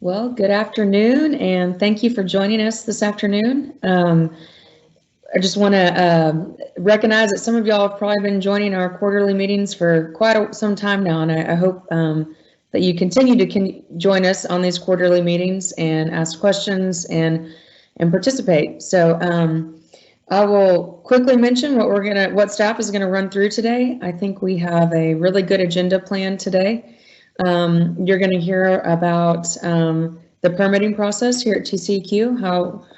Well, good afternoon, and thank you for joining us this afternoon. I just want to recognize that some of y'all have probably been joining our quarterly meetings for quite some time now, and I hope that you continue to join us on these quarterly meetings and ask questions and participate. So I will quickly mention what staff is gonna run through today. I think we have a really good agenda plan today. You're going to hear about the permitting process here at TCEQ,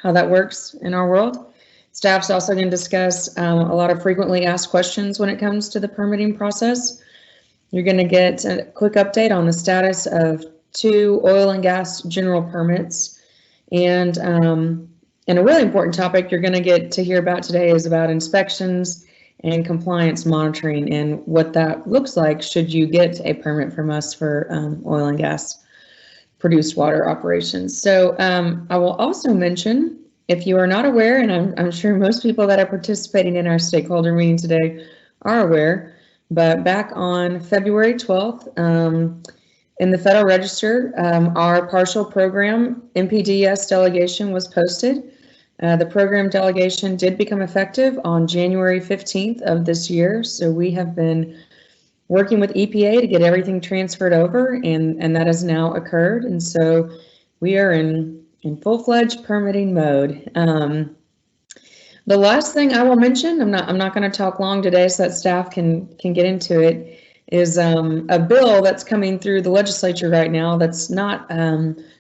how that works in our world. Staff's also going to discuss a lot of frequently asked questions when it comes to the permitting process. You're going to get a quick update on the status of 2 oil and gas general permits. And a really important topic you're going to get to hear about today is about inspections and compliance monitoring and what that looks like should you get a permit from us for oil and gas produced water operations. So I will also mention, if you are not aware, and I'm sure most people that are participating in our stakeholder meeting today are aware, but back on February 12th, in the Federal Register, our partial program NPDES delegation was posted. The program delegation did become effective on January 15th of this year, so we have been working with EPA to get everything transferred over, and that has now occurred, and so we are in full-fledged permitting mode. The last thing I will mention, I'm not going to talk long today so that staff can get into it, is a bill that's coming through the legislature right now that's not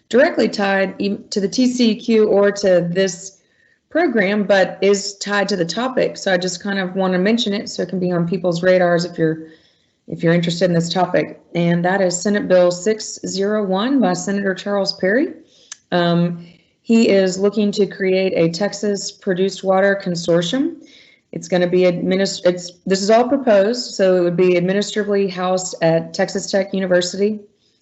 directly tied to the TCEQ or to this program, but is tied to the topic. So I just kind of want to mention it so it can be on people's radars if you're interested in this topic. And that is Senate Bill 601 by Senator Charles Perry. He is looking to create a Texas produced water consortium. It's going to be this is all proposed, so it would be administratively housed at Texas Tech University.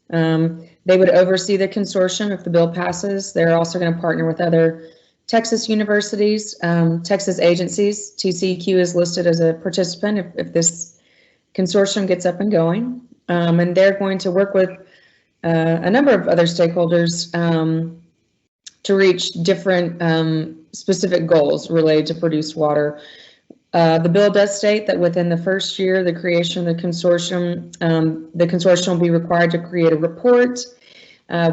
They would oversee the consortium if the bill passes. They're also going to partner with other Texas universities, Texas agencies. TCEQ is listed as a participant if this consortium gets up and going. And they're going to work with a number of other stakeholders to reach different specific goals related to produced water. The bill does state that within the first year, the creation of the consortium will be required to create a report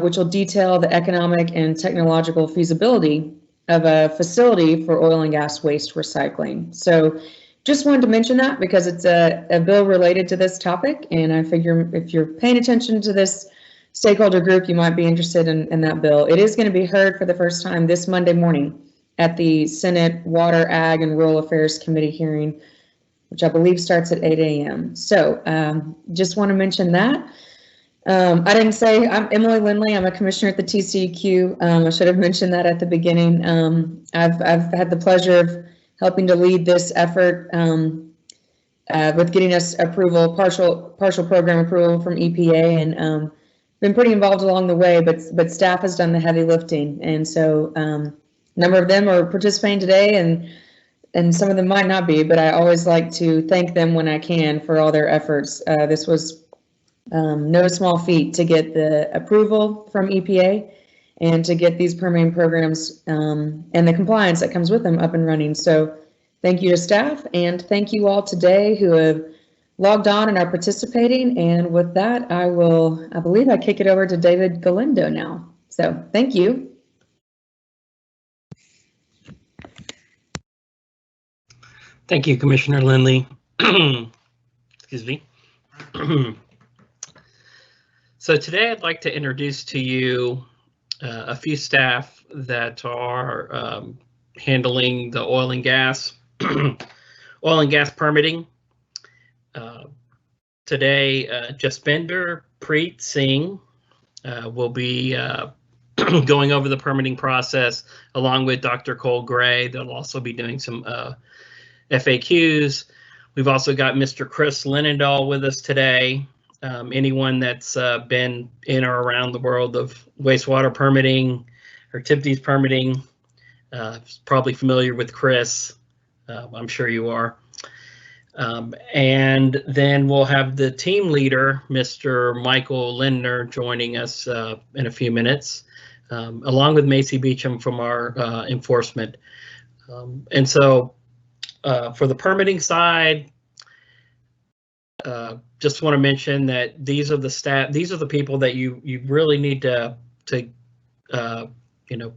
which will detail the economic and technological feasibility of a facility for oil and gas waste recycling. So just wanted to mention that because it's a bill related to this topic, and I figure if you're paying attention to this stakeholder group, you might be interested in that bill. It is going to be heard for the first time this Monday morning at the Senate Water, Ag, and Rural Affairs Committee hearing, which I believe starts at 8 a.m. So just want to mention that. I didn't say I'm Emily Lindley. I'm a commissioner at the TCEQ. I should have mentioned that at the beginning. I've had the pleasure of helping to lead this effort with getting us partial program approval from EPA, and been pretty involved along the way. But staff has done the heavy lifting, and so a number of them are participating today, and some of them might not be. But I always like to thank them when I can for all their efforts. This was no small feat to get the approval from EPA and to get these permitting programs and the compliance that comes with them up and running. So thank you to staff, and thank you all today who have logged on and are participating. And with that, I believe I kick it over to David Galindo now. So thank you. Thank you, Commissioner Lindley. Excuse me. So today I'd like to introduce to you a few staff that are handling the oil and gas permitting. Today, Jaspender Preet Singh will be going over the permitting process along with Dr. Cole Gray. They'll also be doing some FAQs. We've also got Mr. Chris Linendahl with us today. Anyone that's been in or around the world of wastewater permitting or TPDES permitting is probably familiar with Chris. I'm sure you are. And then we'll have the team leader, Mr. Michael Lindner, joining us in a few minutes, along with Macy Beecham from our enforcement. And so for the permitting side, just want to mention that these are the staff, these are the people that you really need to you know,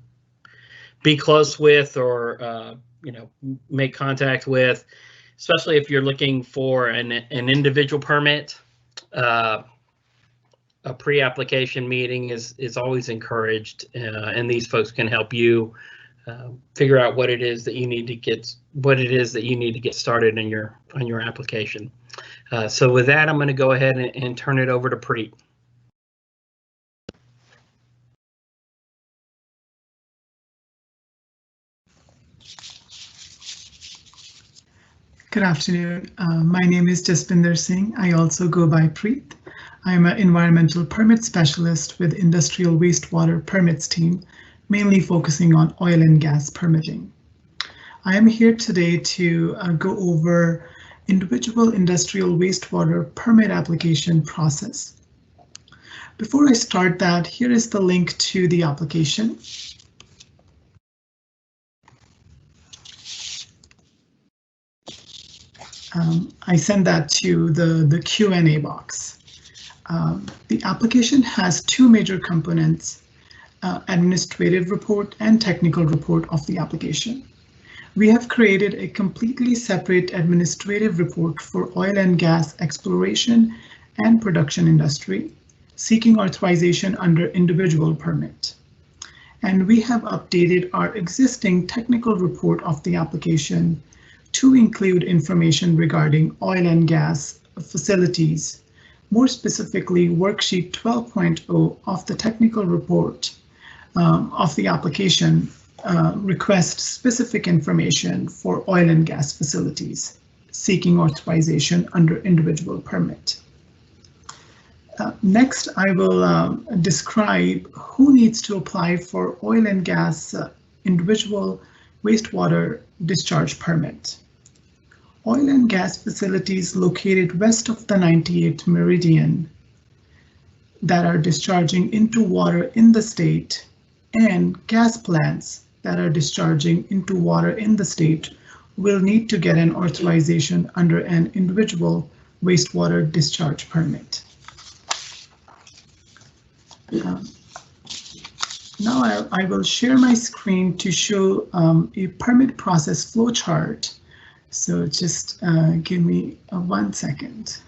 be close with, or you know, make contact with, especially if you're looking for an individual permit. A pre-application meeting is always encouraged, and these folks can help you figure out what it is that you need to get started in on your application. So with that, I'm going to go ahead and turn it over to Preet. Good afternoon. My name is Jaspinder Singh. I also go by Preet. I'm an environmental permit specialist with Industrial Wastewater Permits team, mainly focusing on oil and gas permitting. I am here today to go over individual industrial wastewater permit application process. Before I start that, here is the link to the application. I send that to the Q&A box. The application has two major components, administrative report and technical report of the application. We have created a completely separate administrative report for oil and gas exploration and production industry, seeking authorization under individual permit. And we have updated our existing technical report of the application to include information regarding oil and gas facilities, more specifically worksheet 12.0 of the technical report of the application requests specific information for oil and gas facilities seeking authorization under individual permit. Next, I will describe who needs to apply for oil and gas individual wastewater discharge permit. Oil and gas facilities located west of the 98th meridian that are discharging into water in the state, and gas plants that are discharging into water in the state will need to get an authorization under an individual wastewater discharge permit. Now I will share my screen to show a permit process flowchart. So just give me 1 second.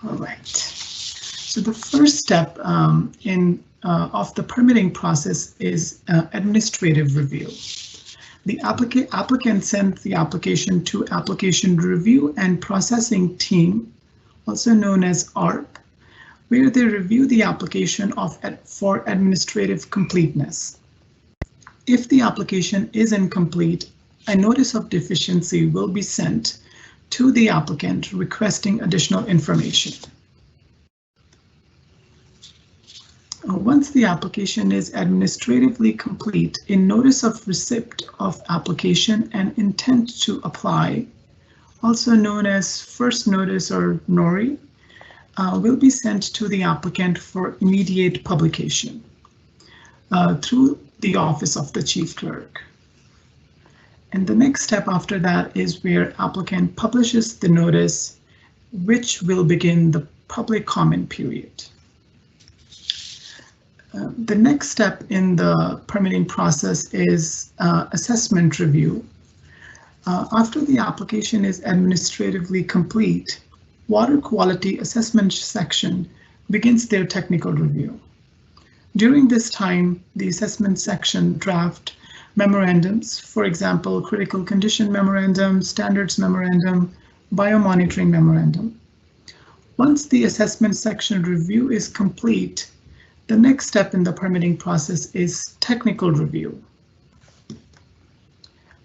All right. So the first step of the permitting process is administrative review. The applicant sent the application to Application Review and Processing Team, also known as ARP, where they review the application for administrative completeness. If the application is incomplete, a notice of deficiency will be sent to the applicant requesting additional information. Once the application is administratively complete, a notice of receipt of application and intent to apply, also known as first notice or NORI, will be sent to the applicant for immediate publication through the office of the chief clerk. And the next step after that is where applicant publishes the notice, which will begin the public comment period. The next step in the permitting process is assessment review. After the application is administratively complete, Water Quality Assessment section begins their technical review. During this time, the assessment section draft memorandums, for example, critical condition memorandum, standards memorandum, biomonitoring memorandum. Once the assessment section review is complete, the next step in the permitting process is technical review.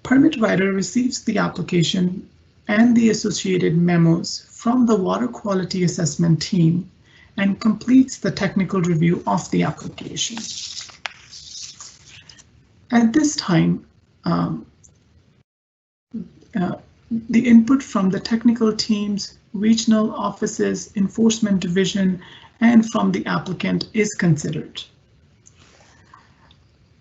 Permit writer receives the application and the associated memos from the water quality assessment team and completes the technical review of the application. At this time, the input from the technical teams, regional offices, enforcement division, and from the applicant is considered.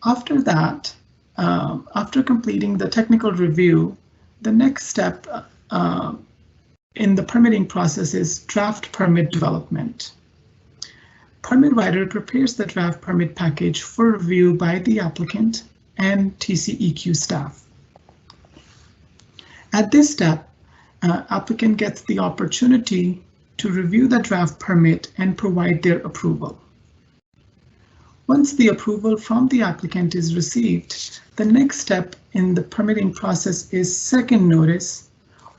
After that, after completing the technical review, the next step in the permitting process is draft permit development. Permit writer prepares the draft permit package for review by the applicant and TCEQ staff. At this step, applicant gets the opportunity to review the draft permit and provide their approval. Once the approval from the applicant is received, the next step in the permitting process is second notice,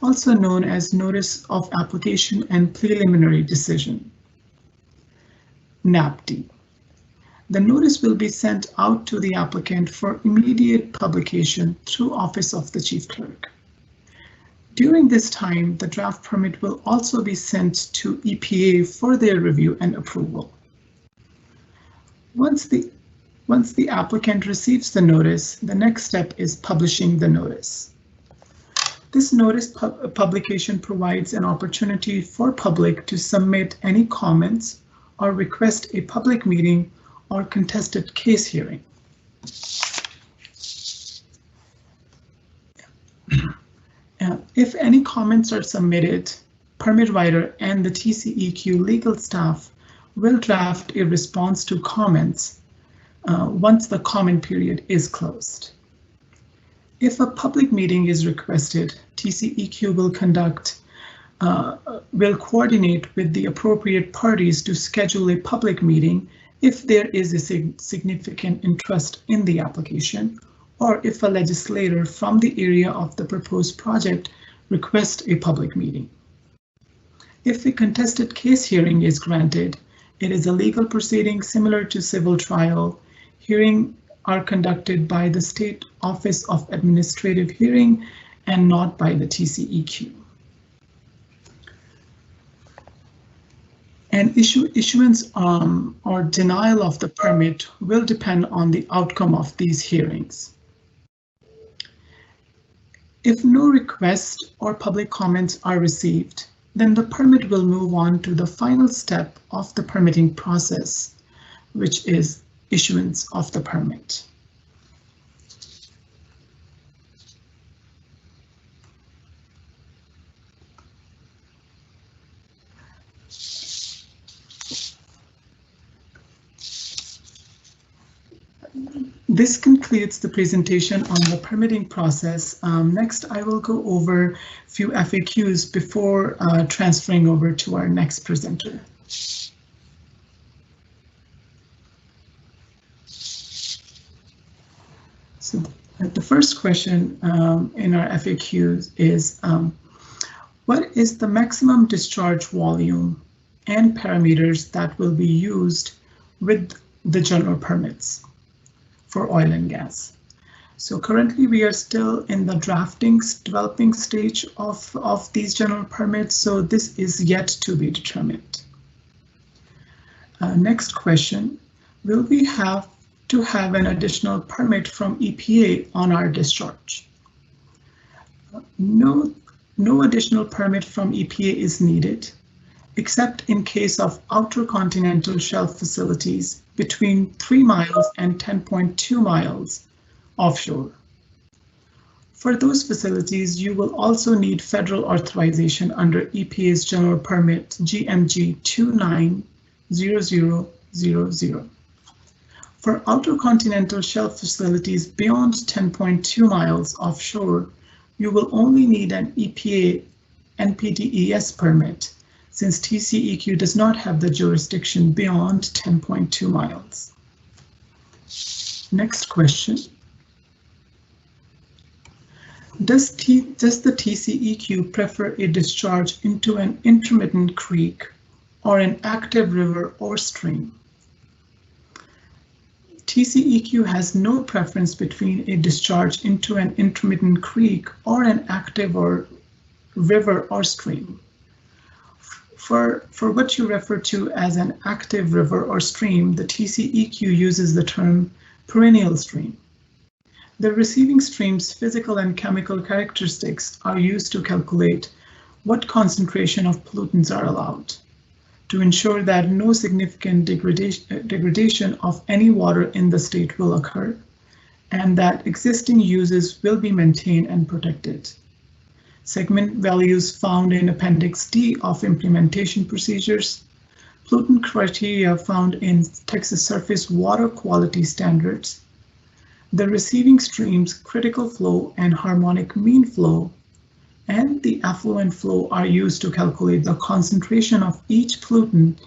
also known as Notice of Application and Preliminary Decision, NAPD. The notice will be sent out to the applicant for immediate publication through Office of the Chief Clerk. During this time, the draft permit will also be sent to EPA for their review and approval. Once the applicant receives the notice, the next step is publishing the notice. This notice publication provides an opportunity for public to submit any comments or request a public meeting or contested case hearing. If any comments are submitted, permit writer and the TCEQ legal staff will draft a response to comments once the comment period is closed. If a public meeting is requested, TCEQ will coordinate with the appropriate parties to schedule a public meeting if there is a significant interest in the application, or if a legislator from the area of the proposed project requests a public meeting. If a contested case hearing is granted, it is a legal proceeding similar to civil trial. Hearings are conducted by the State Office of Administrative Hearing and not by the TCEQ. And issuance or denial of the permit will depend on the outcome of these hearings. If no requests or public comments are received, then the permit will move on to the final step of the permitting process, which is issuance of the permit. This concludes the presentation on the permitting process. Next, I will go over a few FAQs before transferring over to our next presenter. So the first question in our FAQs is, what is the maximum discharge volume and parameters that will be used with the general permits for oil and gas? So currently we are still in the developing stage of these general permits, so this is yet to be determined. Next question, will we have to have an additional permit from EPA on our discharge? No additional permit from EPA is needed, except in case of outer continental shelf facilities between 3 miles and 10.2 miles offshore. For those facilities, you will also need federal authorization under EPA's General Permit GMG 290000. For outer continental shelf facilities beyond 10.2 miles offshore, you will only need an EPA NPDES permit, since TCEQ does not have the jurisdiction beyond 10.2 miles. Next question. Does the TCEQ prefer a discharge into an intermittent creek or an active river or stream? TCEQ has no preference between a discharge into an intermittent creek or an active or river or stream. For what you refer to as an active river or stream, the TCEQ uses the term perennial stream. The receiving stream's physical and chemical characteristics are used to calculate what concentration of pollutants are allowed, to ensure that no significant degradation of any water in the state will occur, and that existing uses will be maintained and protected. Segment values found in Appendix D of Implementation Procedures, pollutant criteria found in Texas Surface Water Quality Standards, the receiving stream's critical flow and harmonic mean flow, and the effluent flow are used to calculate the concentration of each pollutant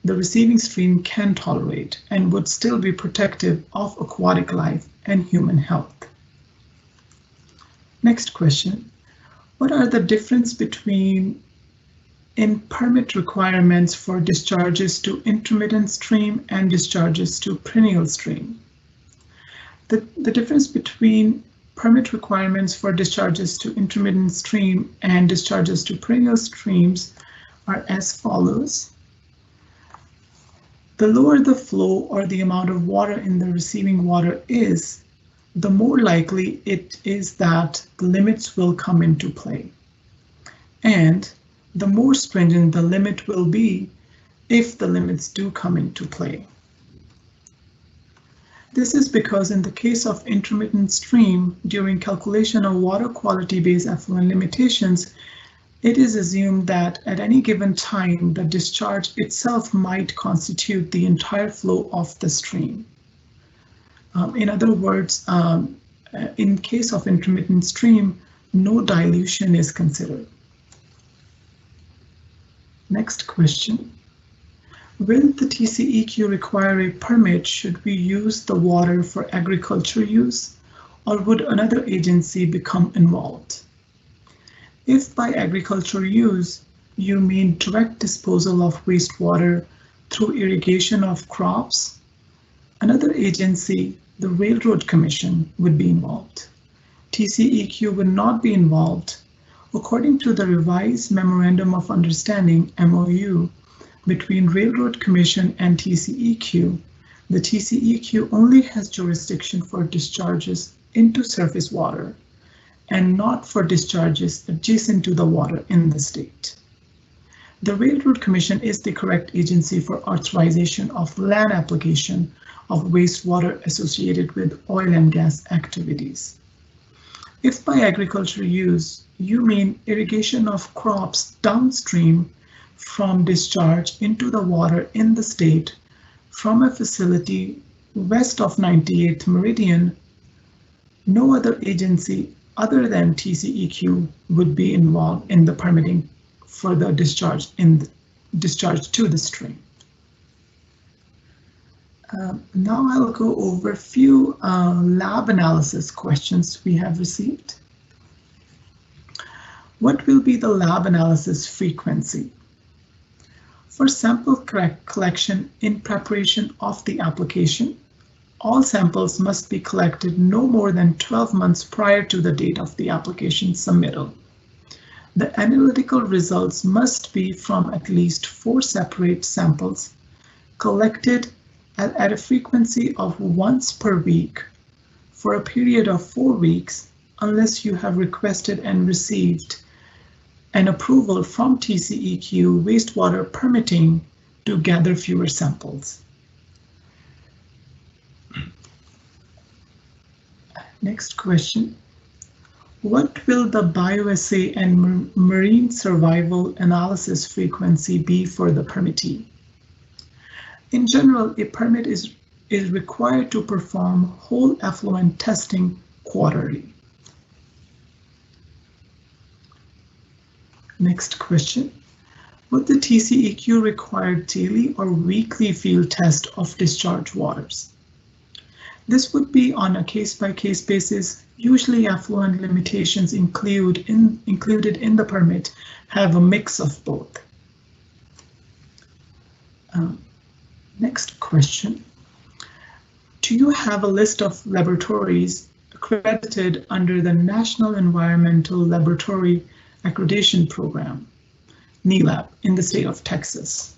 the receiving stream can tolerate and would still be protective of aquatic life and human health. Next question. What are the difference between in permit requirements for discharges to intermittent stream and discharges to perennial stream? The difference between permit requirements for discharges to intermittent stream and discharges to perennial streams are as follows. The lower the flow or the amount of water in the receiving water is, the more likely it is that the limits will come into play. And the more stringent the limit will be if the limits do come into play. This is because in the case of intermittent stream, during calculation of water quality-based effluent limitations, it is assumed that at any given time, the discharge itself might constitute the entire flow of the stream. In other words, in case of intermittent stream, no dilution is considered. Next question. Will the TCEQ require a permit should we use the water for agriculture use, or would another agency become involved? If by agriculture use, you mean direct disposal of wastewater through irrigation of crops, another agency, the Railroad Commission, would be involved. TCEQ would not be involved. According to the revised Memorandum of Understanding, MOU, between Railroad Commission and TCEQ, the TCEQ only has jurisdiction for discharges into surface water and not for discharges adjacent to the water in the state. The Railroad Commission is the correct agency for authorization of land application of wastewater associated with oil and gas activities. If by agriculture use, you mean irrigation of crops downstream from discharge into the water in the state from a facility west of 98th Meridian, no other agency other than TCEQ would be involved in the permitting for the discharge to the stream. Now I'll go over a few lab analysis questions we have received. What will be the lab analysis frequency? For sample collection in preparation of the application, all samples must be collected no more than 12 months prior to the date of the application submittal. The analytical results must be from at least 4 separate samples collected at a frequency of once per week for a period of 4 weeks, unless you have requested and received an approval from TCEQ wastewater permitting to gather fewer samples. Next question. What will the bioassay and marine survival analysis frequency be for the permittee? In general, a permit is required to perform whole effluent testing quarterly. Next question. Would the TCEQ require daily or weekly field test of discharge waters? This would be on a case-by-case basis. Usually effluent limitations included in the permit have a mix of both. Next question. Do you have a list of laboratories accredited under the National Environmental Laboratory Accreditation Program? NELAB in the state of Texas.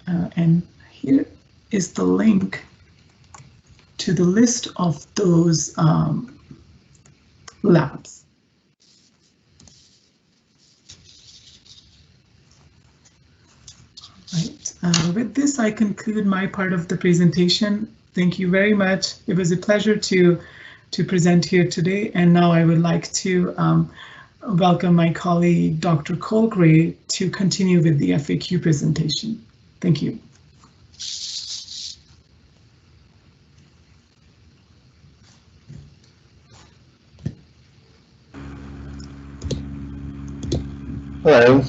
And here is the link to the list of those labs. Right. With this, I conclude my part of the presentation. Thank you very much. It was a pleasure to present here today. And now I would like to welcome my colleague, Dr. Cole Gray, to continue with the FAQ presentation. Thank you. Hello,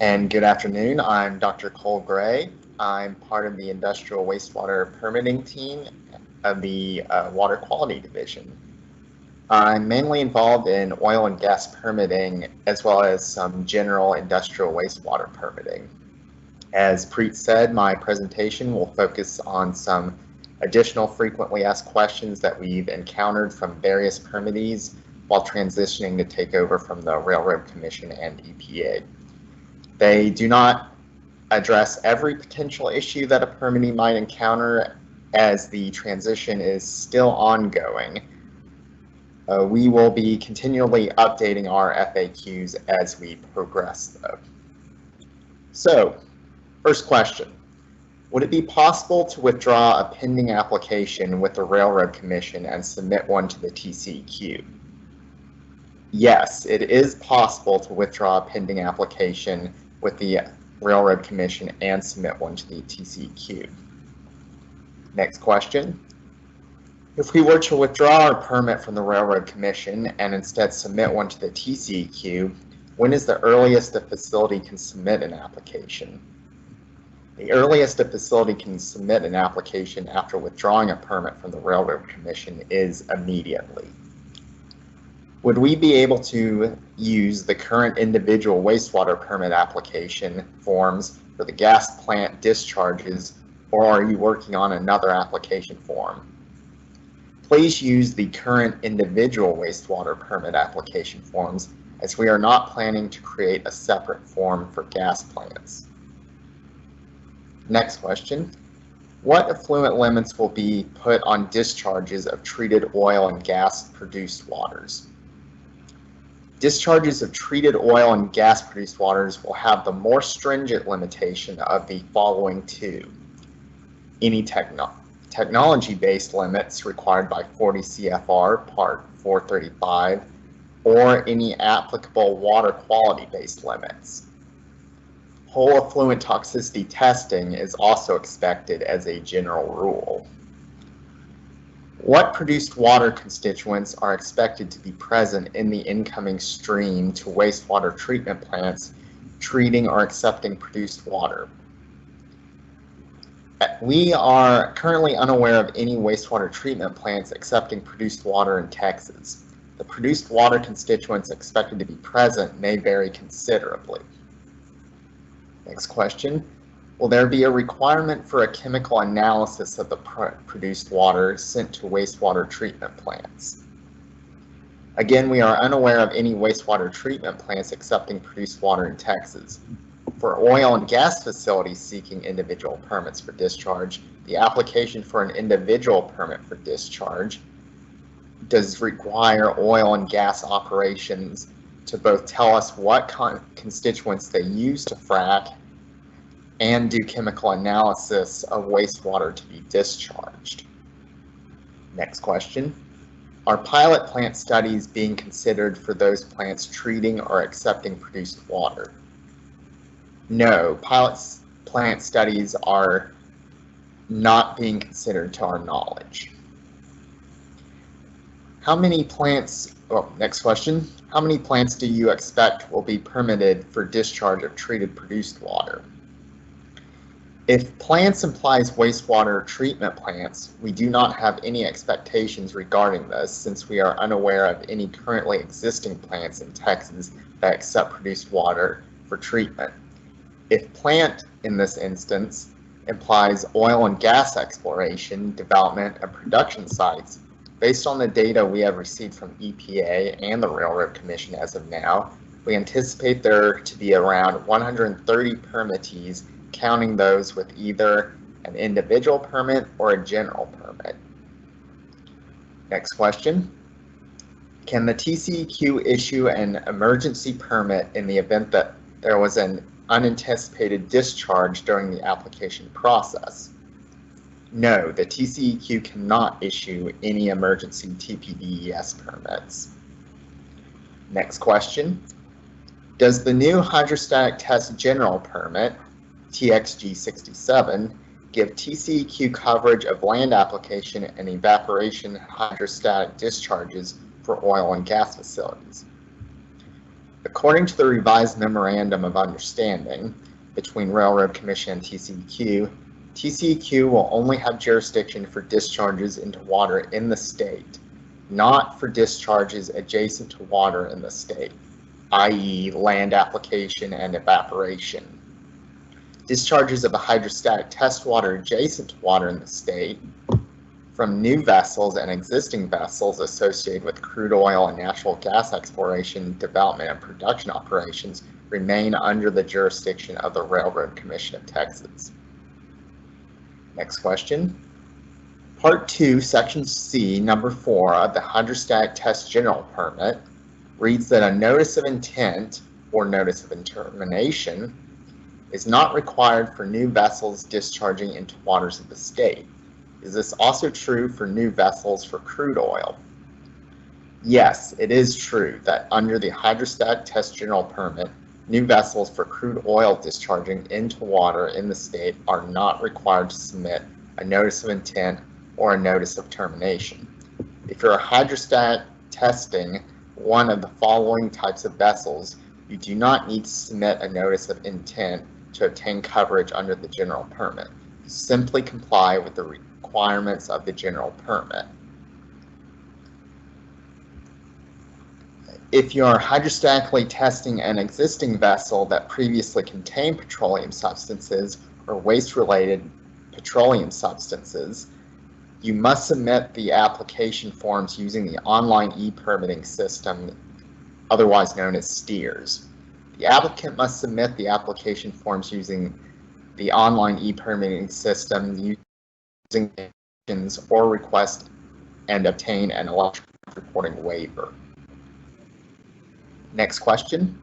and good afternoon. I'm Dr. Cole Gray. I'm part of the Industrial Wastewater Permitting team of the Water Quality Division. I'm mainly involved in oil and gas permitting, as well as some general industrial wastewater permitting. As Preet said, my presentation will focus on some additional frequently asked questions that we've encountered from various permittees while transitioning to take over from the Railroad Commission and EPA. They do not address every potential issue that a permittee might encounter, as the transition is still ongoing. We will be continually updating our FAQs as we progress, though. So, first question. Would it be possible to withdraw a pending application with the Railroad Commission and submit one to the TCEQ? Yes, it is possible to withdraw a pending application with the Railroad Commission and submit one to the TCEQ. Next question. If we were to withdraw our permit from the Railroad Commission and instead submit one to the TCEQ, when is the earliest a facility can submit an application? The earliest a facility can submit an application after withdrawing a permit from the Railroad Commission is immediately. Would we be able to use the current individual wastewater permit application forms for the gas plant discharges, or are you working on another application form? Please use the current individual wastewater permit application forms, as we are not planning to create a separate form for gas plants. Next question. What effluent limits will be put on discharges of treated oil and gas produced waters? Discharges of treated oil and gas produced waters will have the more stringent limitation of the following two. Any technology-based limits required by 40 CFR Part 435, or any applicable water quality-based limits. Whole effluent toxicity testing is also expected as a general rule. What produced water constituents are expected to be present in the incoming stream to wastewater treatment plants treating or accepting produced water? We are currently unaware of any wastewater treatment plants accepting produced water in Texas. The produced water constituents expected to be present may vary considerably. Next question. Will there be a requirement for a chemical analysis of the produced water sent to wastewater treatment plants? Again, we are unaware of any wastewater treatment plants accepting produced water in Texas. For oil and gas facilities seeking individual permits for discharge, the application for an individual permit for discharge does require oil and gas operations to both tell us what constituents they use to frack and do chemical analysis of wastewater to be discharged. Next question. Are pilot plant studies being considered for those plants treating or accepting produced water? No, pilot plant studies are not being considered to our knowledge. How many plants, next question. How many plants do you expect will be permitted for discharge of treated produced water? If plants implies wastewater treatment plants, we do not have any expectations regarding this, since we are unaware of any currently existing plants in Texas that accept produced water for treatment. If plant, in this instance, implies oil and gas exploration, development, and production sites, based on the data we have received from EPA and the Railroad Commission as of now, We anticipate there to be around 130 permittees, counting those with either an individual permit or a general permit. Next question. Can the TCEQ issue an emergency permit in the event that there was an unanticipated discharge during the application process? No, the TCEQ cannot issue any emergency TPDES permits. Next question. Does the new hydrostatic test general permit, TXG67, give TCEQ coverage of land application and evaporation hydrostatic discharges for oil and gas facilities? According to the revised Memorandum of Understanding between Railroad Commission and TCEQ, TCEQ will only have jurisdiction for discharges into water in the state, not for discharges adjacent to water in the state, i.e. land application and evaporation. Discharges of a hydrostatic test water adjacent to water in the state from new vessels and existing vessels associated with crude oil and natural gas exploration, development, and production operations remain under the jurisdiction of the Railroad Commission of Texas. Next question. Part 2, Section C, Number 4 of the Hydrostatic Test General Permit reads that a notice of intent or notice of termination is not required for new vessels discharging into waters of the state. Is this also true for new vessels for crude oil? Yes, it is true that under the Hydrostatic Test General Permit, new vessels for crude oil discharging into water in the state are not required to submit a notice of intent or a notice of termination. If you're hydrostatic testing one of the following types of vessels, you do not need to submit a notice of intent to obtain coverage under the general permit. You simply comply with the requirements of the general permit. If you are hydrostatically testing an existing vessel that previously contained petroleum substances or waste-related petroleum substances, you must submit the application forms using the online e-permitting system, otherwise known as STEERS. The applicant must submit the application forms using the online e-permitting system using or request and obtain an electronic reporting waiver. Next question.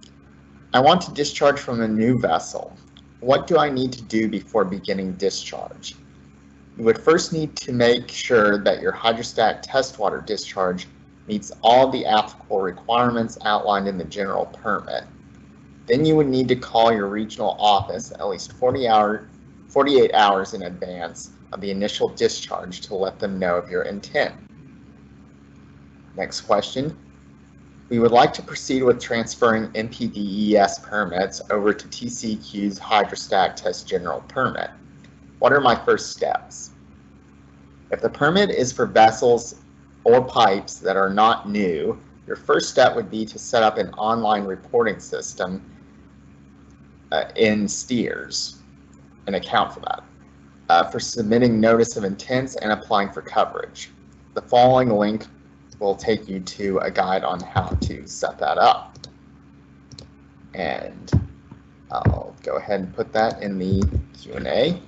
I want to discharge from a new vessel. What do I need to do before beginning discharge? You would first need to make sure that your hydrostatic test water discharge meets all the applicable requirements outlined in the general permit. Then you would need to call your regional office at least 48 hours in advance of the initial discharge to let them know of your intent. Next question. We would like to proceed with transferring NPDES permits over to TCEQ's hydrostatic test general permit. What are my first steps? If the permit is for vessels or pipes that are not new, your first step would be to set up an online reporting system in STEERS, an account for that, for submitting notice of intents and applying for coverage. The following link will take you to a guide on how to set that up. And I'll go ahead and put that in the Q&A.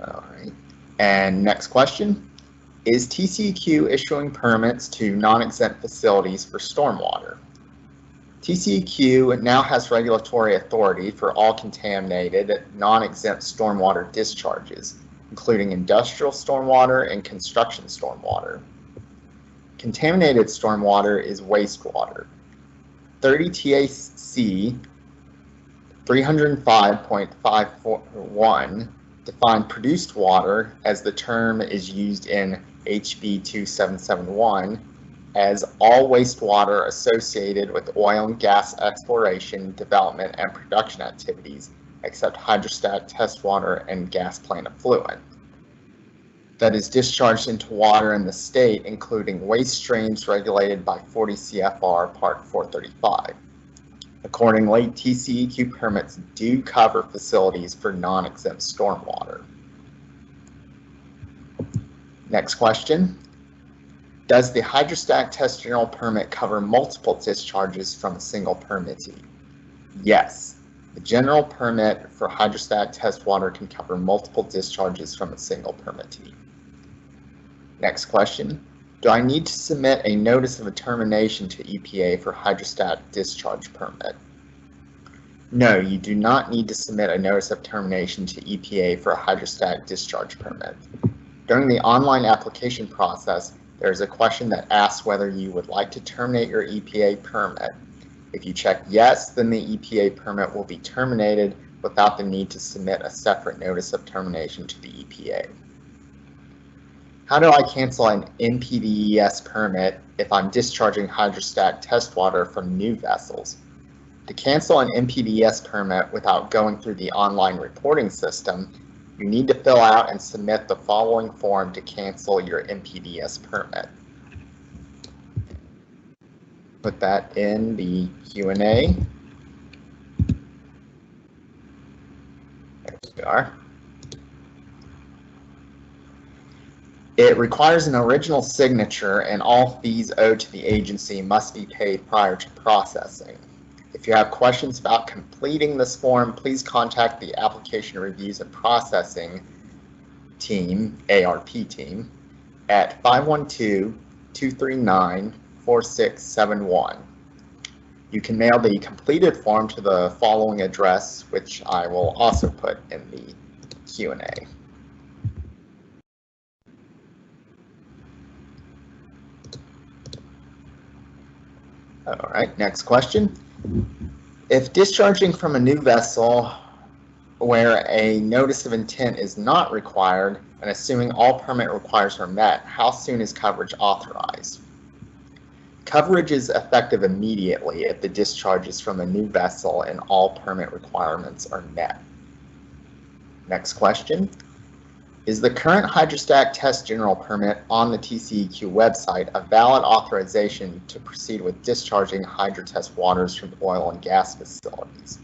All right. And next question. Is TCEQ issuing permits to non-exempt facilities for stormwater? TCEQ now has regulatory authority for all contaminated, non-exempt stormwater discharges, including industrial stormwater and construction stormwater. Contaminated stormwater is wastewater. 30 TAC 305.541 define produced water, as the term is used in HB2771, as all wastewater associated with oil and gas exploration, development, and production activities, except hydrostatic test water and gas plant effluent, that is discharged into water in the state, including waste streams regulated by 40 CFR Part 435. Accordingly, TCEQ permits do cover facilities for non-exempt stormwater. Next question. Does the hydrostatic test general permit cover multiple discharges from a single permittee? Yes. The general permit for hydrostatic test water can cover multiple discharges from a single permittee. Next question. Do I need to submit a notice of termination to EPA for hydrostatic discharge permit? No, you do not need to submit a notice of termination to EPA for a hydrostatic discharge permit. During the online application process, there is a question that asks whether you would like to terminate your EPA permit. If you check yes, then the EPA permit will be terminated without the need to submit a separate notice of termination to the EPA. How do I cancel an NPDES permit if I'm discharging hydrostatic test water from new vessels? To cancel an NPDES permit without going through the online reporting system, you need to fill out and submit the following form to cancel your NPDES permit. Put that in the Q&A. There we are. It requires an original signature, and all fees owed to the agency must be paid prior to processing. If you have questions about completing this form, please contact the Application Reviews and Processing team, ARP team, at 512-239-4671. You can mail the completed form to the following address, which I will also put in the Q&A. All right, next question. If discharging from a new vessel where a notice of intent is not required, and assuming all permit requirements are met, how soon is coverage authorized? Coverage is effective immediately if the discharge is from a new vessel and all permit requirements are met. Next question. Is the current hydrostatic test general permit on the TCEQ website a valid authorization to proceed with discharging hydrotest waters from oil and gas facilities?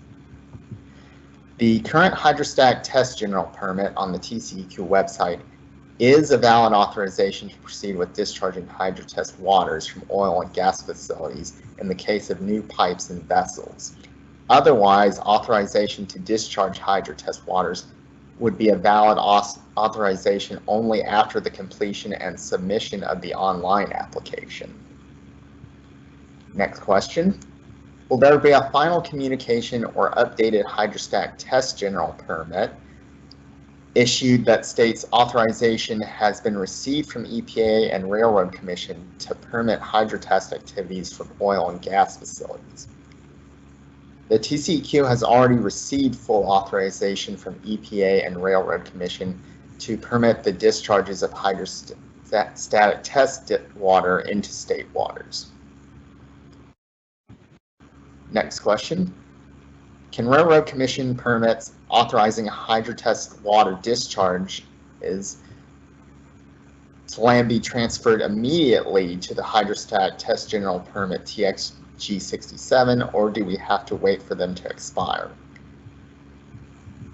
The current hydrostatic test general permit on the TCEQ website is a valid authorization to proceed with discharging hydrotest waters from oil and gas facilities in the case of new pipes and vessels. Otherwise, authorization to discharge hydrotest waters would be a valid authorization only after the completion and submission of the online application. Next question. Will there be a final communication or updated hydrostatic test general permit issued that states authorization has been received from EPA and Railroad Commission to permit hydrotest activities from oil and gas facilities? The TCEQ has already received full authorization from EPA and Railroad Commission to permit the discharges of hydrostatic test water into state waters. Next question. Can Railroad Commission permits authorizing hydrotest water discharge to land be transferred immediately to the hydrostatic test general permit TXG67, or do we have to wait for them to expire?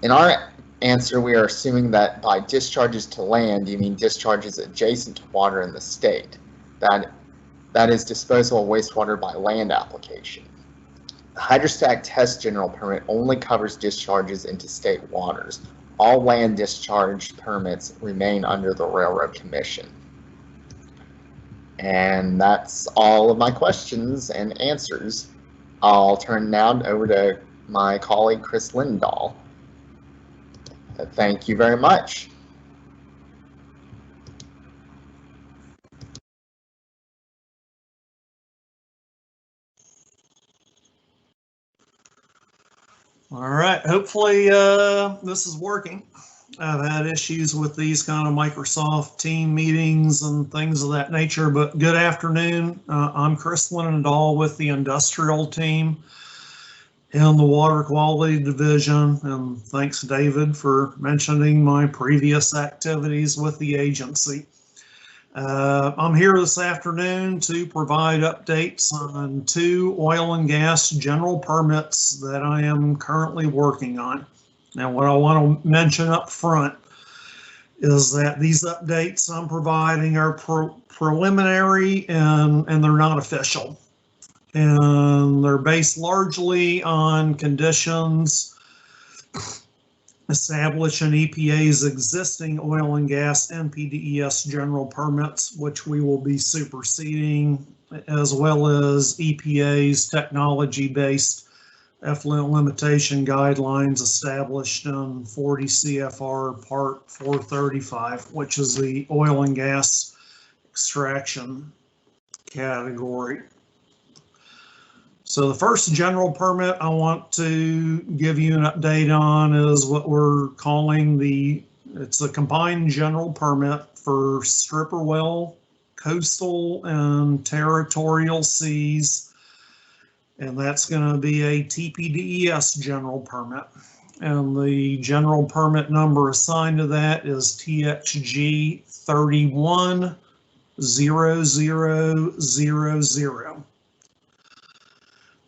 In our answer, we are assuming that by discharges to land, you mean discharges adjacent to water in the state. That is disposal of wastewater by land application. The hydrostatic test general permit only covers discharges into state waters. All land discharge permits remain under the Railroad Commission. And that's all of my questions and answers. I'll turn now over to my colleague, Chris Lindahl. Thank you very much. All right, hopefully this is working. I've had issues with these kind of Microsoft team meetings and things of that nature, but good afternoon. I'm Chris Lindahl with the industrial team in the water quality division, and thanks David for mentioning my previous activities with the agency. I'm here this afternoon to provide updates on 2 oil and gas general permits that I am currently working on. Now, what I want to mention up front is that these updates I'm providing are preliminary and they're not official. And they're based largely on conditions established in EPA's existing oil and gas NPDES general permits, which we will be superseding, as well as EPA's technology-based effluent limitation guidelines established in 40 CFR Part 435, which is the oil and gas extraction category. So the first general permit I want to give you an update on is what we're calling it's a combined general permit for stripper well, coastal and territorial seas. And that's going to be a TPDES general permit. And the general permit number assigned to that is TXG 310000.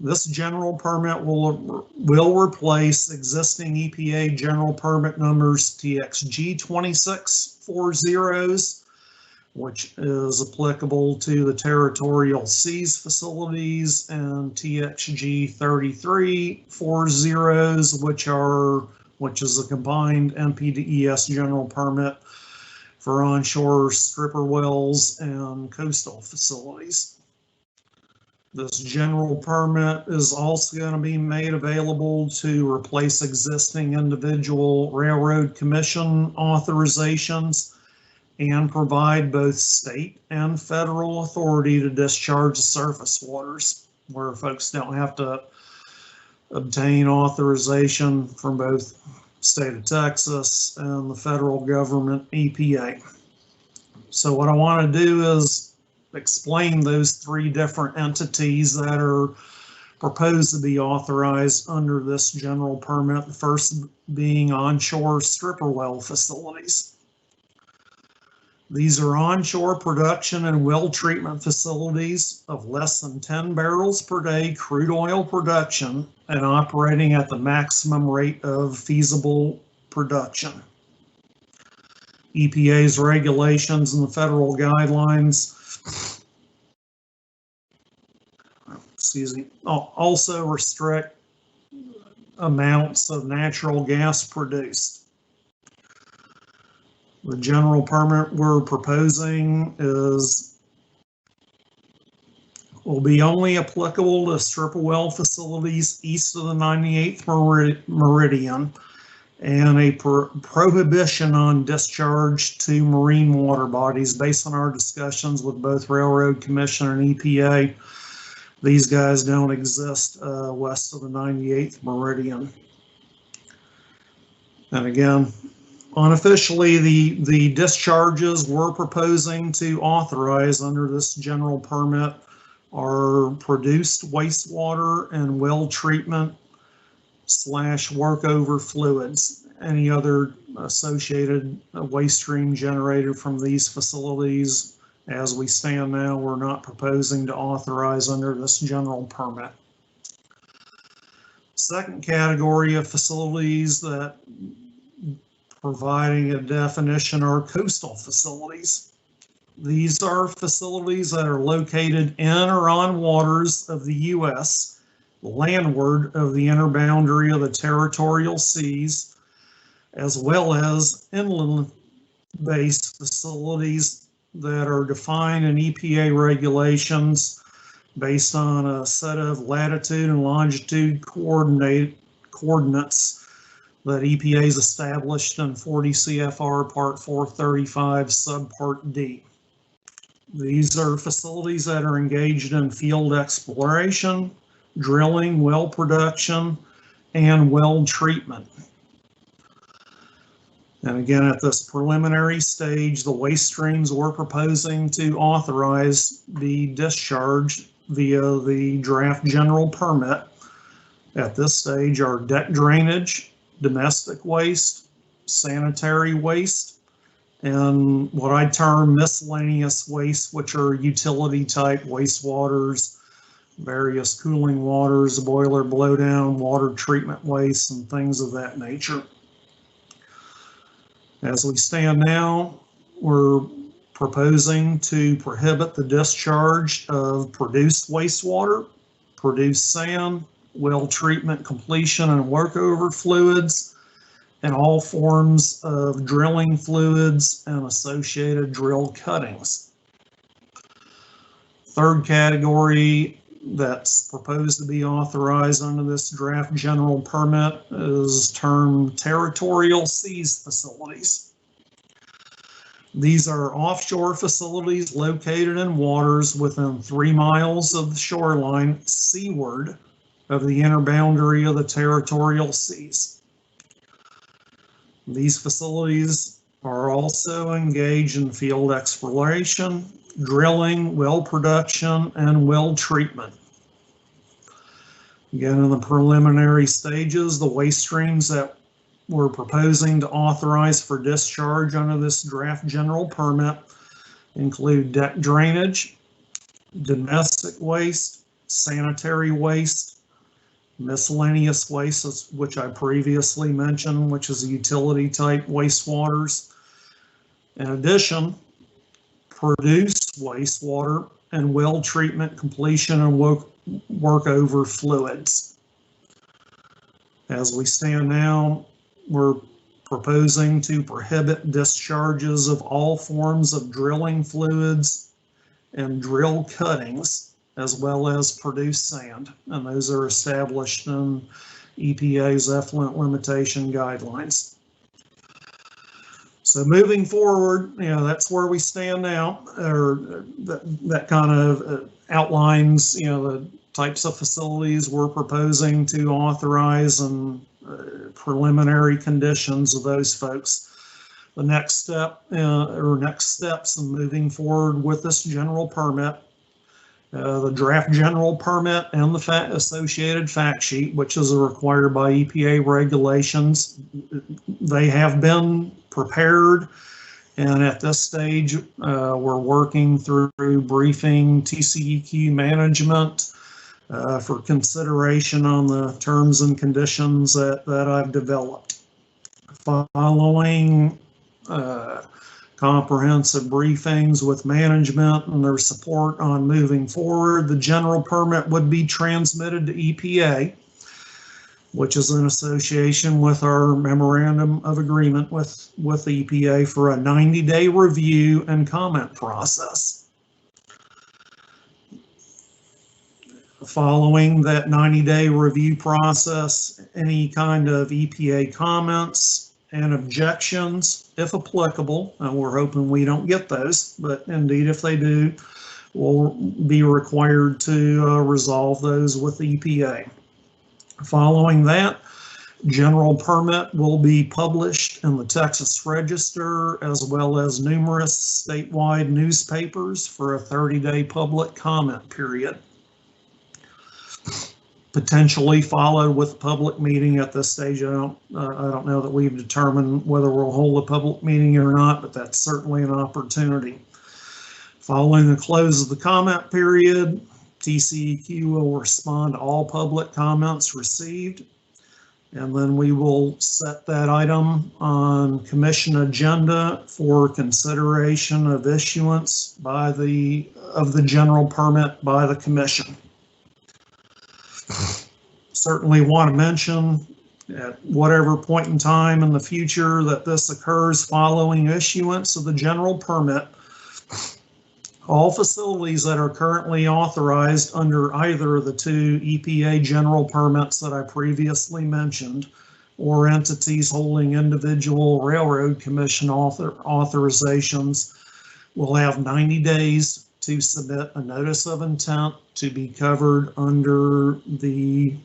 This general permit will replace existing EPA general permit numbers TXG 2640s, which is applicable to the territorial seas facilities, and TXG 3340s, which is a combined NPDES general permit for onshore stripper wells and coastal facilities. This general permit is also going to be made available to replace existing individual Railroad Commission authorizations and provide both state and federal authority to discharge surface waters, where folks don't have to obtain authorization from both state of Texas and the federal government EPA. So what I want to do is explain those three different entities that are proposed to be authorized under this general permit, the first being onshore stripper well facilities. These are onshore production and well treatment facilities of less than 10 barrels per day crude oil production and operating at the maximum rate of feasible production. EPA's regulations and the federal guidelines also restrict amounts of natural gas produced. The general permit we're proposing will be only applicable to stripper well facilities east of the 98th meridian, and a prohibition on discharge to marine water bodies. Based on our discussions with both Railroad Commission and EPA, these guys don't exist west of the 98th meridian. And again, unofficially, the discharges we're proposing to authorize under this general permit are produced wastewater and well treatment / workover fluids. Any other associated waste stream generated from these facilities, as we stand now, we're not proposing to authorize under this general permit. Second category of facilities that providing a definition are coastal facilities. These are facilities that are located in or on waters of the U.S., landward of the inner boundary of the territorial seas, as well as inland-based facilities that are defined in EPA regulations based on a set of latitude and longitude coordinates that EPA has established in 40 CFR Part 435 Subpart D. These are facilities that are engaged in field exploration, drilling, well production, and well treatment. And again, at this preliminary stage, the waste streams we're proposing to authorize be discharged via the draft general permit at this stage are deck drainage, domestic waste, sanitary waste, and what I term miscellaneous waste, which are utility type wastewaters, various cooling waters, boiler blowdown, water treatment waste, and things of that nature. As we stand now, we're proposing to prohibit the discharge of produced wastewater, produced sand, well treatment, completion, and workover fluids, and all forms of drilling fluids and associated drill cuttings. Third category that's proposed to be authorized under this draft general permit is termed territorial seas facilities. These are offshore facilities located in waters within 3 miles of the shoreline seaward of the inner boundary of the territorial seas. These facilities are also engaged in field exploration, drilling, well production, and well treatment. Again, in the preliminary stages, the waste streams that we're proposing to authorize for discharge under this draft general permit include deck drainage, domestic waste, sanitary waste, miscellaneous waste, which I previously mentioned, which is utility type wastewaters. In addition, produced wastewater and well treatment, completion, and workover fluids. As we stand now, we're proposing to prohibit discharges of all forms of drilling fluids and drill cuttings, as well as produced sand, and those are established in EPA's effluent limitation guidelines. So moving forward, that's where we stand now, or that kind of outlines, the types of facilities we're proposing to authorize and preliminary conditions of those folks. The next step or next steps in moving forward with this general permit, the draft general permit and the associated fact sheet, which is required by EPA regulations, they have been prepared, and at this stage we're working through briefing TCEQ management for consideration on the terms and conditions that I've developed. Following comprehensive briefings with management and their support on moving forward, the general permit would be transmitted to EPA, which is in association with our memorandum of agreement with EPA for a 90-day review and comment process. Following that 90-day review process, any kind of EPA comments and objections, if applicable, and we're hoping we don't get those, but indeed if they do, we'll be required to resolve those with the EPA. Following that, general permit will be published in the Texas Register as well as numerous statewide newspapers for a 30-day public comment period. Potentially followed with a public meeting at this stage. I don't know that we've determined whether we'll hold a public meeting or not, but that's certainly an opportunity. Following the close of the comment period, TCEQ will respond to all public comments received, and then we will set that item on commission agenda for consideration of issuance of the general permit by the commission. Certainly want to mention at whatever point in time in the future that this occurs following issuance of the general permit, all facilities that are currently authorized under either of the 2 EPA general permits that I previously mentioned, or entities holding individual Railroad Commission authorizations, will have 90 days to submit a notice of intent to be covered under the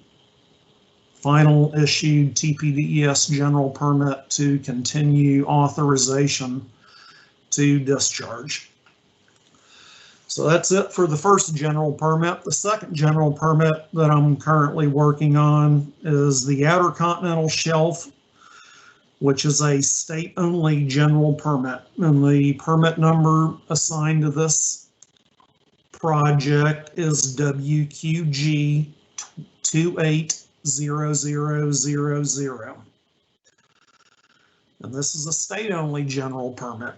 final issued TPDES general permit to continue authorization to discharge. So that's it for the first general permit. The second general permit that I'm currently working on is the Outer Continental Shelf, which is a state-only general permit. And the permit number assigned to this project is WQG 280000. And this is a state-only general permit,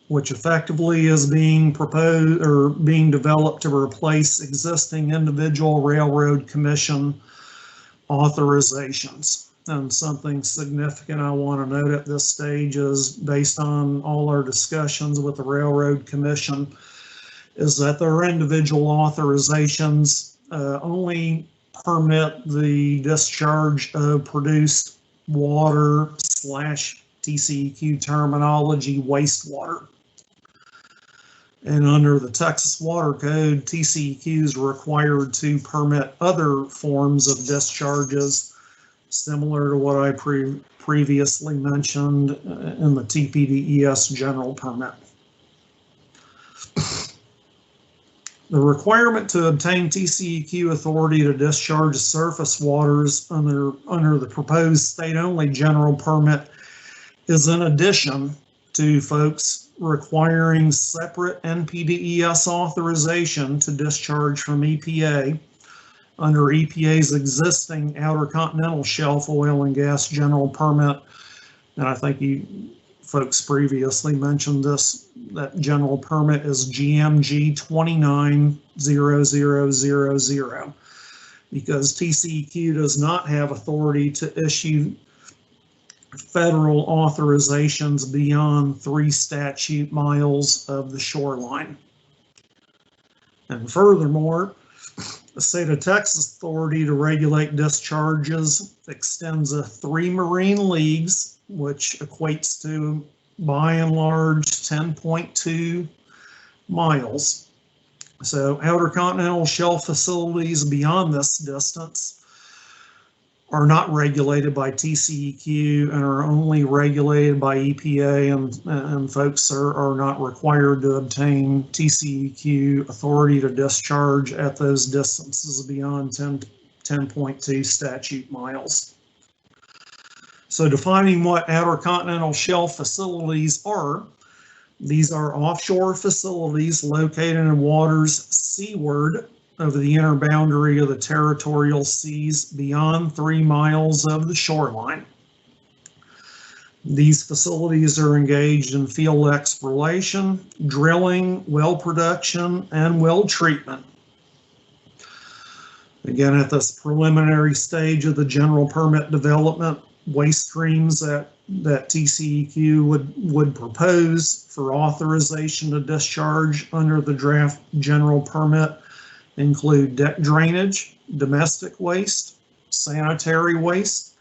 which effectively is being proposed or being developed to replace existing individual railroad commission authorizations. And something significant I want to note at this stage is, based on all our discussions with the Railroad Commission, is that their individual authorizations only permit the discharge of produced water / TCEQ terminology wastewater. And under the Texas Water Code, TCEQ is required to permit other forms of discharges similar to what I previously mentioned in the TPDES general permit. The requirement to obtain TCEQ authority to discharge surface waters under the proposed state-only general permit is in addition to, folks, requiring separate NPDES authorization to discharge from EPA under EPA's existing Outer Continental Shelf Oil and Gas General Permit. And I think you folks previously mentioned this, that general permit is GMG 290000, because TCEQ does not have authority to issue federal authorizations beyond 3 statute miles of the shoreline. And furthermore, the state of Texas authority to regulate discharges extends to 3 marine leagues, which equates to, by and large, 10.2 miles. So outer continental shelf facilities beyond this distance are not regulated by TCEQ and are only regulated by EPA, and folks are not required to obtain TCEQ authority to discharge at those distances beyond 10.2 statute miles. So defining what outer continental shelf facilities are, these are offshore facilities located in waters seaward of the inner boundary of the territorial seas beyond 3 miles of the shoreline. These facilities are engaged in field exploration, drilling, well production, and well treatment. Again, at this preliminary stage of the general permit development, waste streams that TCEQ would propose for authorization to discharge under the draft general permit include deck drainage, domestic waste, sanitary waste,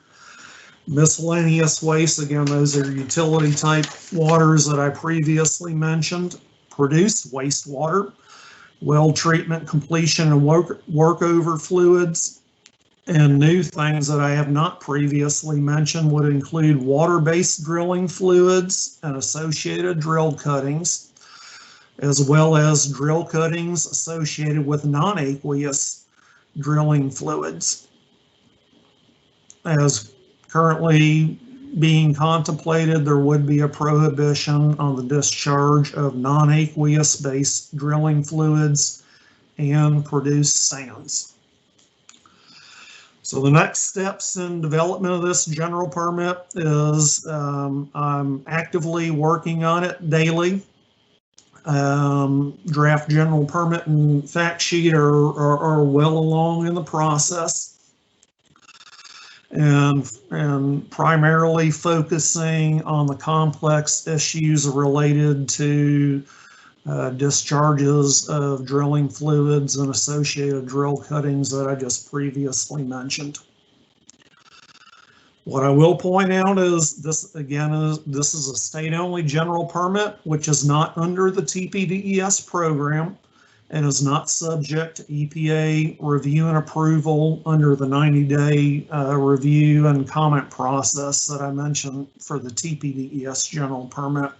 miscellaneous waste. Again, those are utility type waters that I previously mentioned, produced wastewater, well treatment, completion and workover fluids, and new things that I have not previously mentioned would include water-based drilling fluids and associated drill cuttings, as well as drill cuttings associated with non-aqueous drilling fluids. As currently being contemplated, there would be a prohibition on the discharge of non-aqueous based drilling fluids and produced sands. So the next steps in development of this general permit is I'm actively working on it daily. Draft general permit and fact sheet are well along in the process, and primarily focusing on the complex issues related to discharges of drilling fluids and associated drill cuttings that I just previously mentioned. What I will point out is this, again, this is a state-only general permit, which is not under the TPDES program and is not subject to EPA review and approval under the 90-day review and comment process that I mentioned for the TPDES general permit.